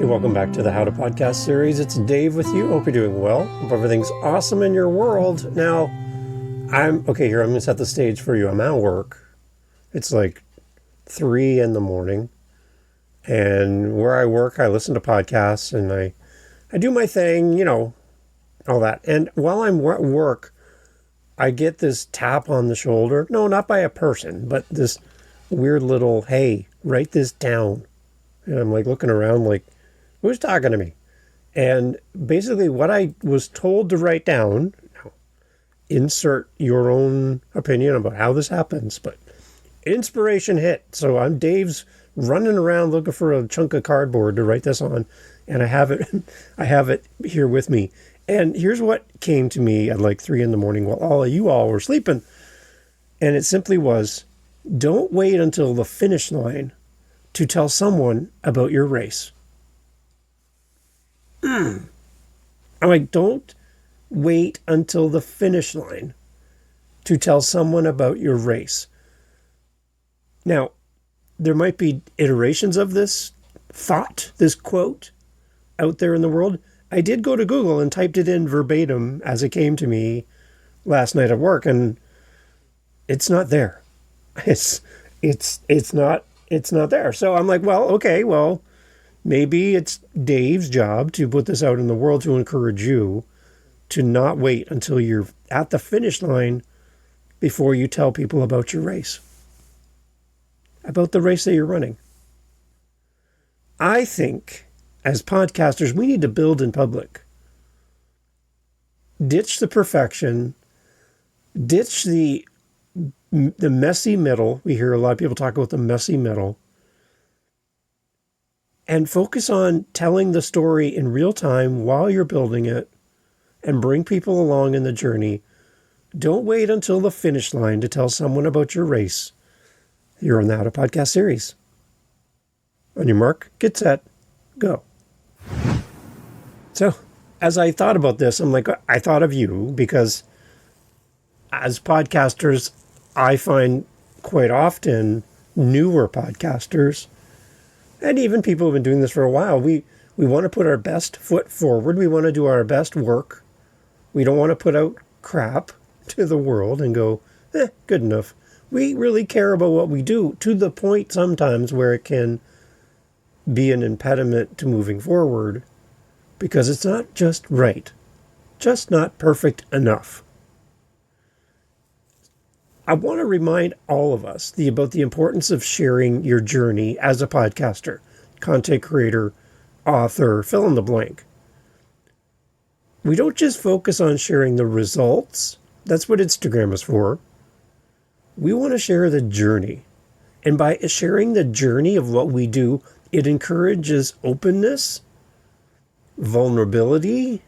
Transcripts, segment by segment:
Welcome back to the How to Podcast series. It's Dave with you. Hope you're doing well. Hope everything's awesome in your world. Now, I'm going to set the stage for you. I'm at work. It's like 3 a.m. And where I work, I listen to podcasts and I do my thing, all that. And while I'm at work, I get this tap on the shoulder. No, not by a person, but this weird little, hey, write this down. And I'm like looking around like, who's talking to me? And basically what I was told to write down, insert your own opinion about how this happens, but inspiration hit. So Dave's running around looking for a chunk of cardboard to write this on. And I have it here with me. And here's what came to me at like 3 a.m. while all of you all were sleeping. And it simply was, don't wait until the finish line to tell someone about your race. I'm like, don't wait until the finish line to tell someone about your race. Now, there might be iterations of this thought, this quote out there in the world. I did go to Google and typed it in verbatim as it came to me last night at work, and it's not there. It's not there. So I'm like, well, maybe it's Dave's job to put this out in the world to encourage you to not wait until you're at the finish line before you tell people about your race, about the race that you're running. I think as podcasters, we need to build in public. Ditch the perfection. Ditch the messy middle. We hear a lot of people talk about the messy middle. And focus on telling the story in real time while you're building it and bring people along in the journey. Don't wait until the finish line to tell someone about your race. You're on the How to Podcast series. On your mark, get set, go. So, as I thought about this, I'm like, I thought of you because as podcasters, I find quite often newer podcasters and even people who've been doing this for a while, we want to put our best foot forward. We want to do our best work. We don't want to put out crap to the world and go, good enough. We really care about what we do to the point sometimes where it can be an impediment to moving forward because it's not just right, just not perfect enough. I want to remind all of us about the importance of sharing your journey as a podcaster, content creator, author, fill in the blank. We don't just focus on sharing the results. That's what Instagram is for. We want to share the journey. And by sharing the journey of what we do, it encourages openness, vulnerability,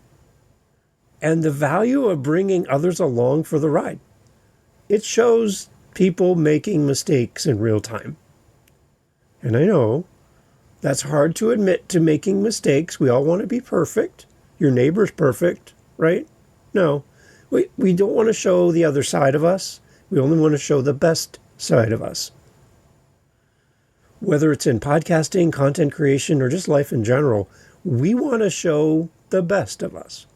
and the value of bringing others along for the ride. It shows people making mistakes in real time. And I know that's hard to admit to making mistakes. We all want to be perfect. Your neighbor's perfect, right? No, we don't want to show the other side of us. We only want to show the best side of us. Whether it's in podcasting, content creation, or just life in general, we want to show the best of us.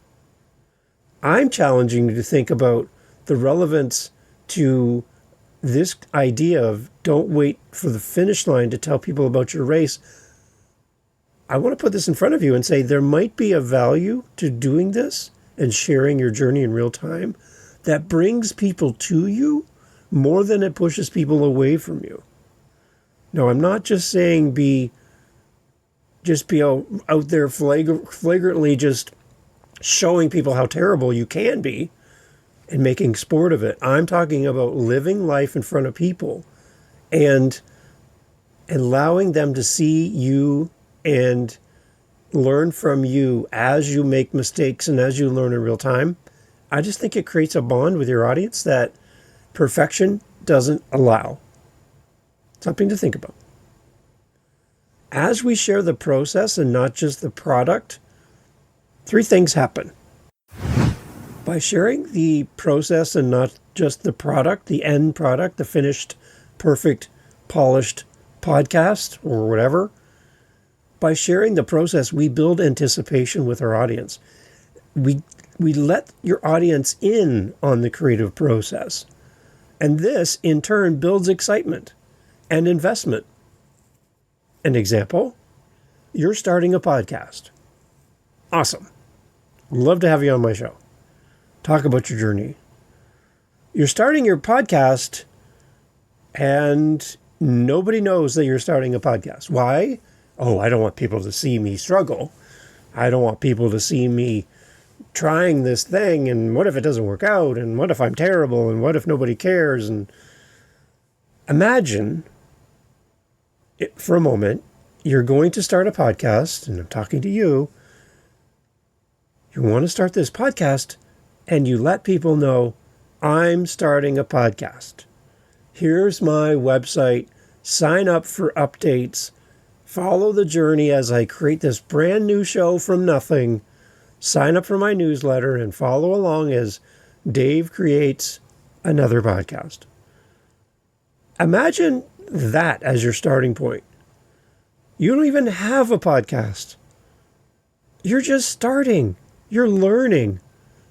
I'm challenging you to think about the relevance to this idea of don't wait for the finish line to tell people about your race. I want to put this in front of you and say there might be a value to doing this and sharing your journey in real time that brings people to you more than it pushes people away from you. No, I'm not just saying be out there flagrantly just showing people how terrible you can be and making sport of it. I'm talking about living life in front of people and allowing them to see you and learn from you as you make mistakes and as you learn in real time. I just think it creates a bond with your audience that perfection doesn't allow. Something to think about. As we share the process and not just the product, 3 things happen. By sharing the process and not just the product, the end product, the finished, perfect, polished podcast or whatever, By sharing the process, we build anticipation with our audience. We let your audience in on the creative process. And this, in turn, builds excitement and investment. An example, you're starting a podcast. Awesome. Love to have you on my show. Talk about your journey. You're starting your podcast and nobody knows that you're starting a podcast. Why? Oh, I don't want people to see me struggle. I don't want people to see me trying this thing, and what if it doesn't work out, and what if I'm terrible, and what if nobody cares? And imagine for a moment, you're going to start a podcast, and I'm talking to you. You want to start this podcast, and you let people know, I'm starting a podcast. Here's my website. Sign up for updates. Follow the journey as I create this brand new show from nothing. Sign up for my newsletter and follow along as Dave creates another podcast. Imagine that as your starting point. You don't even have a podcast. You're just starting. You're learning.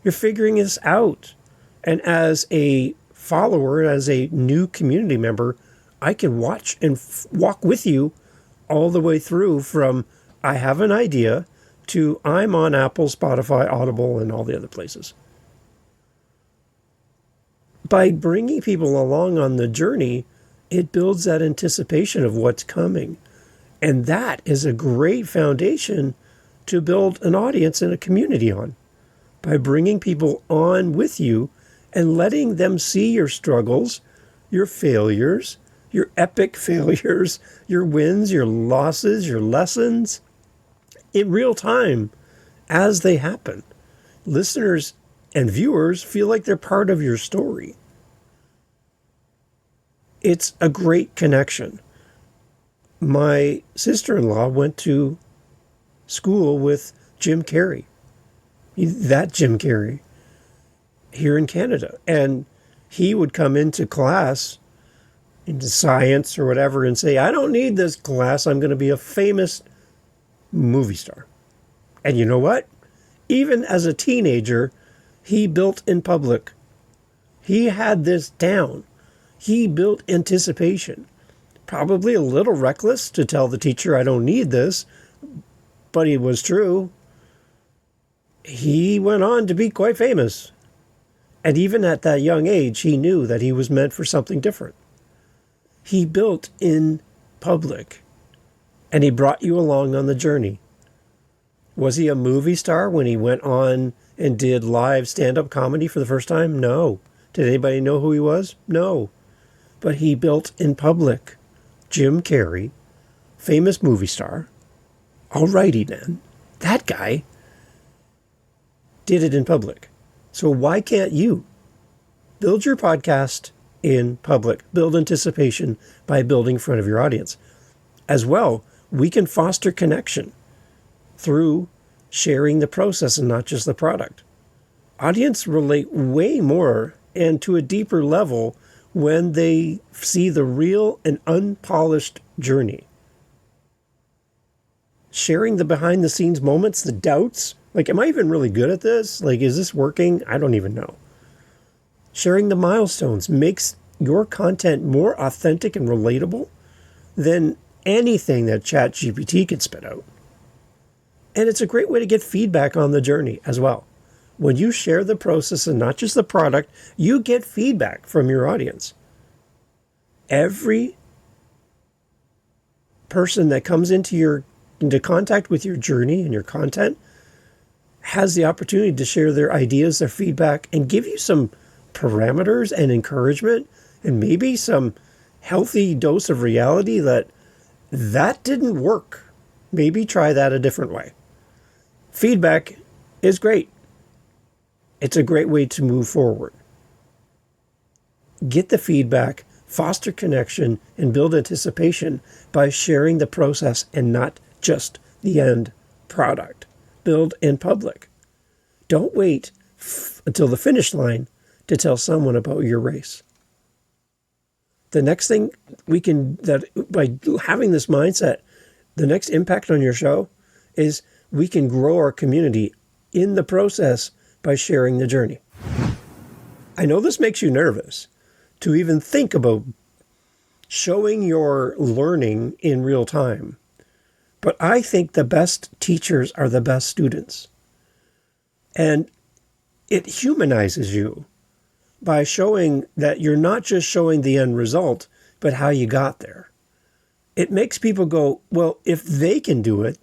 You're figuring this out. And as a follower, as a new community member, I can watch and walk with you all the way through from I have an idea to I'm on Apple, Spotify, Audible, and all the other places. By bringing people along on the journey, it builds that anticipation of what's coming. And that is a great foundation to build an audience and a community on. By bringing people on with you and letting them see your struggles, your failures, your epic failures, your wins, your losses, your lessons, in real time as they happen. Listeners and viewers feel like they're part of your story. It's a great connection. My sister-in-law went to school with Jim Carrey, that Jim Carrey, here in Canada. And he would come into class, into science or whatever, and say, I don't need this class. I'm going to be a famous movie star. And you know what? Even as a teenager, he built in public. He had this down. He built anticipation. Probably a little reckless to tell the teacher, I don't need this, but it was true. He went on to be quite famous. And even at that young age, he knew that he was meant for something different. He built in public. And he brought you along on the journey. Was he a movie star when he went on and did live stand-up comedy for the first time? No. Did anybody know who he was? No. But he built in public. Jim Carrey, famous movie star. Alrighty then. That guy did it in public. So why can't you build your podcast in public? Build anticipation by building in front of your audience. As well, we can foster connection through sharing the process and not just the product. Audience relate way more and to a deeper level when they see the real and unpolished journey. Sharing the behind the scenes moments, the doubts, like, am I even really good at this? Like, is this working? I don't even know. Sharing the milestones makes your content more authentic and relatable than anything that ChatGPT can spit out. And it's a great way to get feedback on the journey as well. When you share the process and not just the product, you get feedback from your audience. Every person that comes into contact with your journey and your content has the opportunity to share their ideas, their feedback, and give you some parameters and encouragement and maybe some healthy dose of reality that didn't work. Maybe try that a different way. Feedback is great. It's a great way to move forward. Get the feedback, foster connection, and build anticipation by sharing the process and not just the end product. Build in public. Don't wait until the finish line to tell someone about your race. The next thing by having this mindset, The next impact on your show is we can grow our community in the process by sharing the journey. I know this makes you nervous to even think about showing your learning in real time, but I think the best teachers are the best students. And it humanizes you by showing that you're not just showing the end result, but how you got there. It makes people go, well, if they can do it,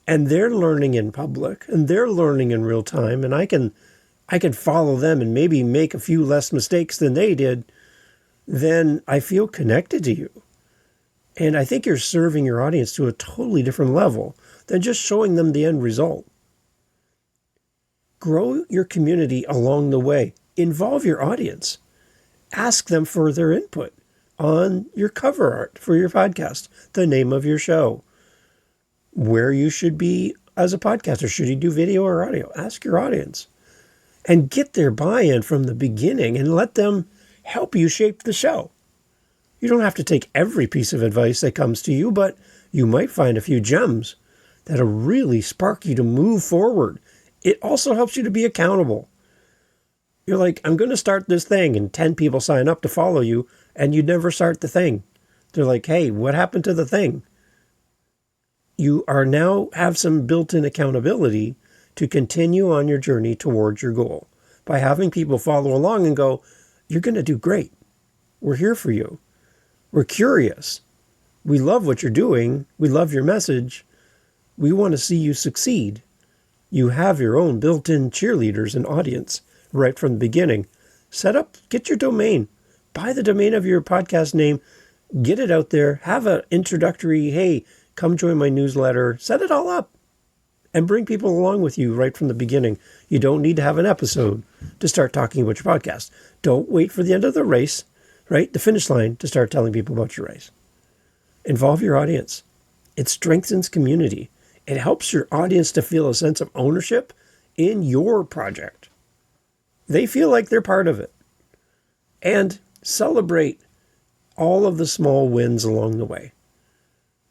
and they're learning in public, and they're learning in real time, and I can follow them and maybe make a few less mistakes than they did, then I feel connected to you. And I think you're serving your audience to a totally different level than just showing them the end result. Grow your community along the way. Involve your audience. Ask them for their input on your cover art for your podcast, the name of your show, where you should be as a podcaster. Should you do video or audio? Ask your audience and get their buy-in from the beginning and let them help you shape the show. You don't have to take every piece of advice that comes to you, but you might find a few gems that'll really spark you to move forward. It also helps you to be accountable. You're like, I'm going to start this thing, and 10 people sign up to follow you, and you never start the thing. They're like, hey, what happened to the thing? You are now have some built-in accountability to continue on your journey towards your goal by having people follow along and go, you're going to do great. We're here for you. We're curious. We love what you're doing. We love your message. We want to see you succeed. You have your own built-in cheerleaders and audience right from the beginning. Set up, get your domain. Buy the domain of your podcast name. Get it out there. Have an introductory, hey, come join my newsletter. Set it all up and bring people along with you right from the beginning. You don't need to have an episode to start talking about your podcast. Don't wait for the end of the race, right? The finish line to start telling people about your race. Involve your audience. It strengthens community. It helps your audience to feel a sense of ownership in your project. They feel like they're part of it. And celebrate all of the small wins along the way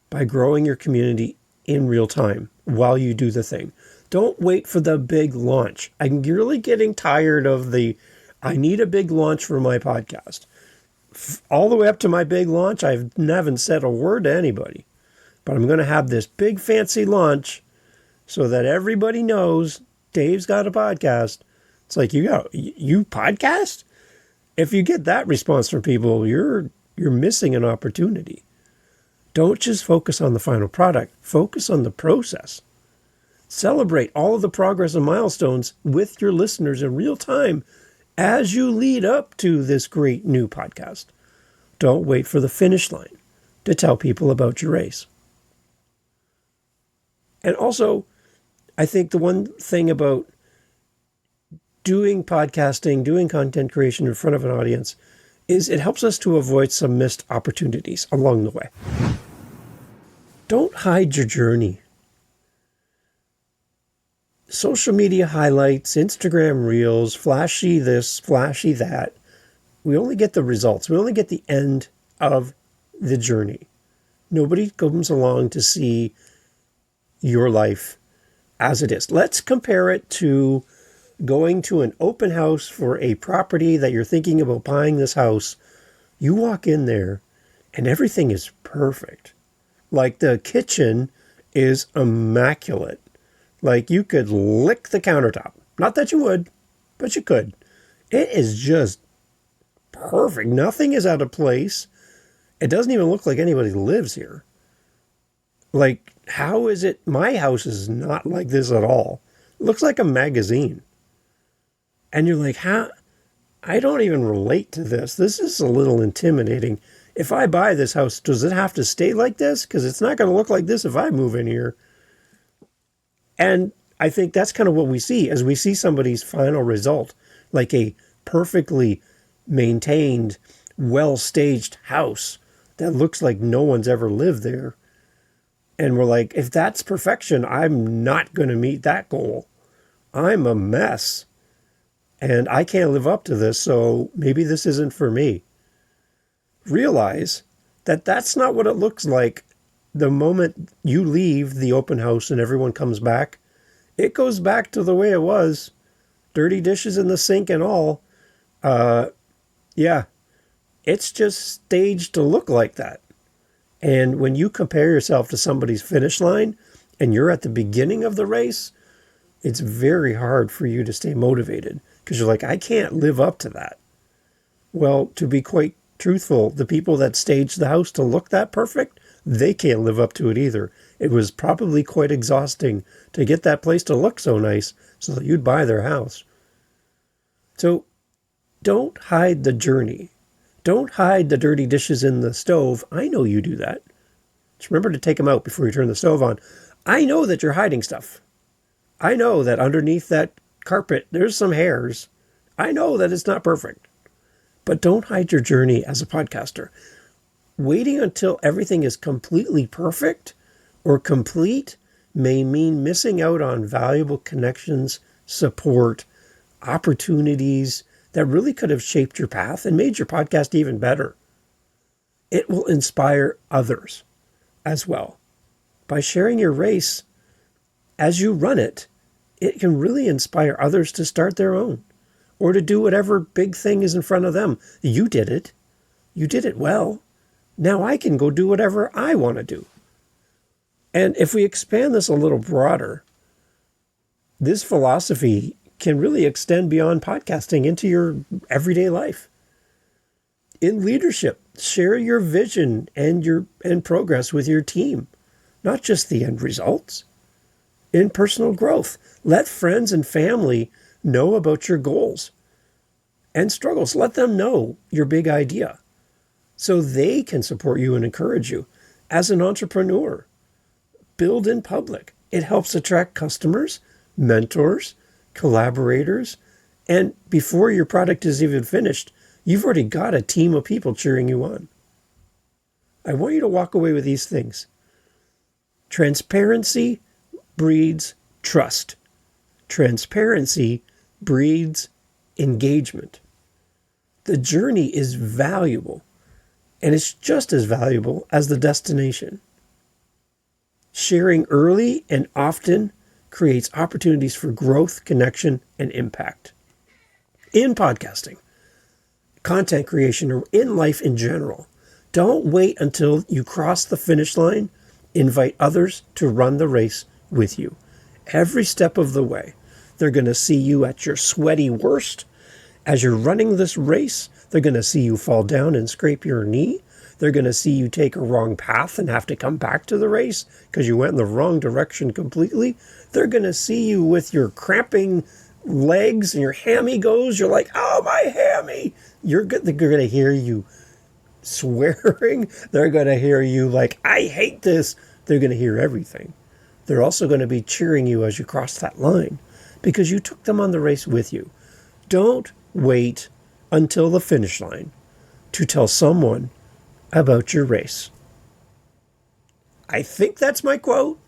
by growing your community in real time while you do the thing. Don't wait for the big launch. I'm really getting tired of I need a big launch for my podcast. All the way up to my big launch, I haven't said a word to anybody. But I'm going to have this big fancy launch so that everybody knows Dave's got a podcast. It's like, you podcast? If you get that response from people, you're missing an opportunity. Don't just focus on the final product. Focus on the process. Celebrate all of the progress and milestones with your listeners in real time as you lead up to this great new podcast. Don't wait for the finish line to tell people about your race. And also, I think the one thing about doing podcasting, doing content creation in front of an audience, is it helps us to avoid some missed opportunities along the way. Don't hide your journey. Social media highlights, Instagram reels, flashy this, flashy that. We only get the results. We only get the end of the journey. Nobody comes along to see your life as it is. Let's compare it to going to an open house for a property that you're thinking about buying this house. You walk in there and everything is perfect. Like the kitchen is immaculate. Like you could lick the countertop. Not that you would, but you could. It is just perfect. Nothing is out of place. It doesn't even look like anybody lives here. Like, how is it? My house is not like this at all. It looks like a magazine. And you're like, how? I don't even relate to this. This is a little intimidating. If I buy this house, does it have to stay like this? Because it's not going to look like this if I move in here. And I think that's kind of what we see as we see somebody's final result, like a perfectly maintained, well-staged house that looks like no one's ever lived there. And we're like, if that's perfection, I'm not going to meet that goal. I'm a mess. And I can't live up to this, so maybe this isn't for me. Realize that that's not what it looks like the moment you leave the open house and everyone comes back, it goes back to the way it was. Dirty dishes in the sink and all. Yeah, it's just staged to look like that. And when you compare yourself to somebody's finish line and you're at the beginning of the race, it's very hard for you to stay motivated because you're like, I can't live up to that. Well, to be quite truthful, the people that staged the house to look that perfect, they can't live up to it either. It was probably quite exhausting to get that place to look so nice so that you'd buy their house. So don't hide the journey. Don't hide the dirty dishes in the stove. I know you do that. Just remember to take them out before you turn the stove on. I know that you're hiding stuff. I know that underneath that carpet, there's some hairs. I know that it's not perfect. But don't hide your journey as a podcaster. Waiting until everything is completely perfect or complete may mean missing out on valuable connections, support, opportunities that really could have shaped your path and made your podcast even better. It will inspire others as well. By sharing your race as you run it, it can really inspire others to start their own or to do whatever big thing is in front of them. You did it. You did it well. Now I can go do whatever I want to do. And if we expand this a little broader, this philosophy can really extend beyond podcasting into your everyday life. In leadership, share your vision and progress with your team, not just the end results. In personal growth, let friends and family know about your goals and struggles. Let them know your big idea so they can support you and encourage you. As an entrepreneur, build in public. It helps attract customers, mentors, collaborators, and before your product is even finished, you've already got a team of people cheering you on. I want you to walk away with these things. Transparency breeds trust. Transparency breeds engagement. The journey is valuable, and it's just as valuable as the destination. Sharing early and often creates opportunities for growth, connection, and impact. In podcasting, content creation, or in life in general, don't wait until you cross the finish line. Invite others to run the race with you. Every step of the way, they're going to see you at your sweaty worst. As you're running this race, they're going to see you fall down and scrape your knee. They're going to see you take a wrong path and have to come back to the race because you went in the wrong direction completely. They're going to see you with your cramping legs and your hammy goes. You're like, oh, my hammy. They're going to hear you swearing. They're going to hear you like, I hate this. They're going to hear everything. They're also going to be cheering you as you cross that line because you took them on the race with you. Don't wait until the finish line to tell someone about your race. I think that's my quote.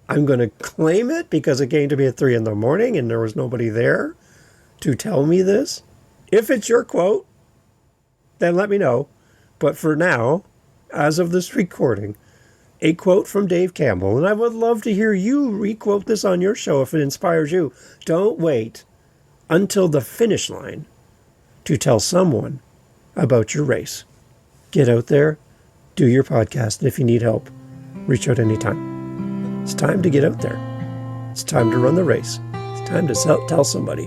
I'm going to claim it because it came to me at 3 a.m. and there was nobody there to tell me this. If it's your quote, then let me know. But for now, as of this recording, a quote from Dave Campbell, and I would love to hear you requote this on your show if it inspires you. Don't wait until the finish line to tell someone about your race. Get out there, do your podcast, and if you need help, reach out anytime. It's time to get out there. It's time to run the race. It's time to tell somebody.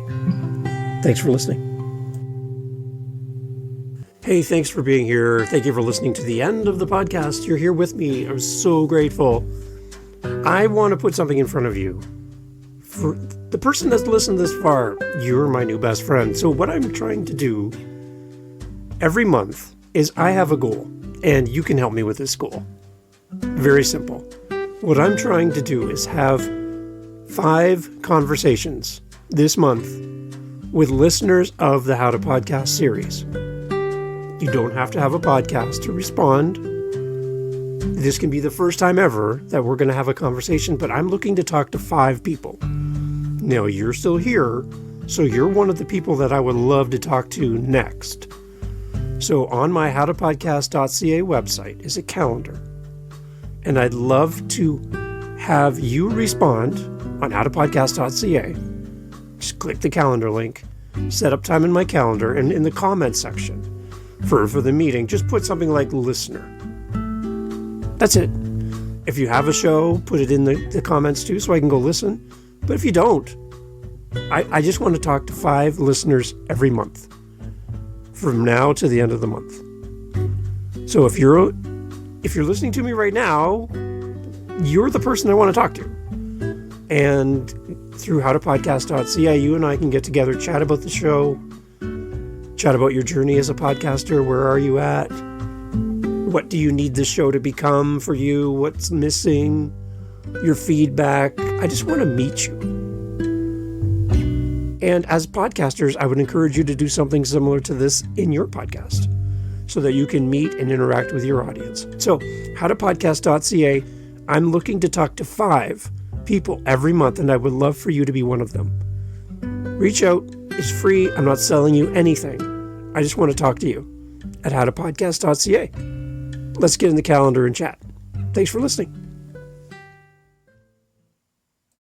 Thanks for listening. Hey, thanks for being here. Thank you for listening to the end of the podcast. You're here with me. I'm so grateful. I want to put something in front of you. For the person that's listened this far, you're my new best friend. So what I'm trying to do every month is I have a goal, and you can help me with this goal. Very simple. What I'm trying to do is have 5 conversations this month with listeners of the How to Podcast series. You don't have to have a podcast to respond. This can be the first time ever that we're going to have a conversation, but I'm looking to talk to 5 people. Now, you're still here, so you're one of the people that I would love to talk to next. So on my howtopodcast.ca website is a calendar. And I'd love to have you respond on howtopodcast.ca. Just click the calendar link, set up time in my calendar, and in the comments section for the meeting, just put something like listener. That's it. If you have a show, put it in the comments too so I can go listen. But if you don't, I just want to talk to 5 listeners every month from now to the end of the month. So if you're listening to me right now, you're the person I want to talk to. And through howtopodcast.ca, you and I can get together, chat about the show, chat about your journey as a podcaster. Where are you at? What do you need this show to become for you? What's missing? Your feedback. I just want to meet you. And as podcasters, I would encourage you to do something similar to this in your podcast so that you can meet and interact with your audience. So, howtopodcast.ca, I'm looking to talk to 5 people every month, and I would love for you to be one of them. Reach out. It's free. I'm not selling you anything. I just want to talk to you at howtopodcast.ca. Let's get in the calendar and chat. Thanks for listening.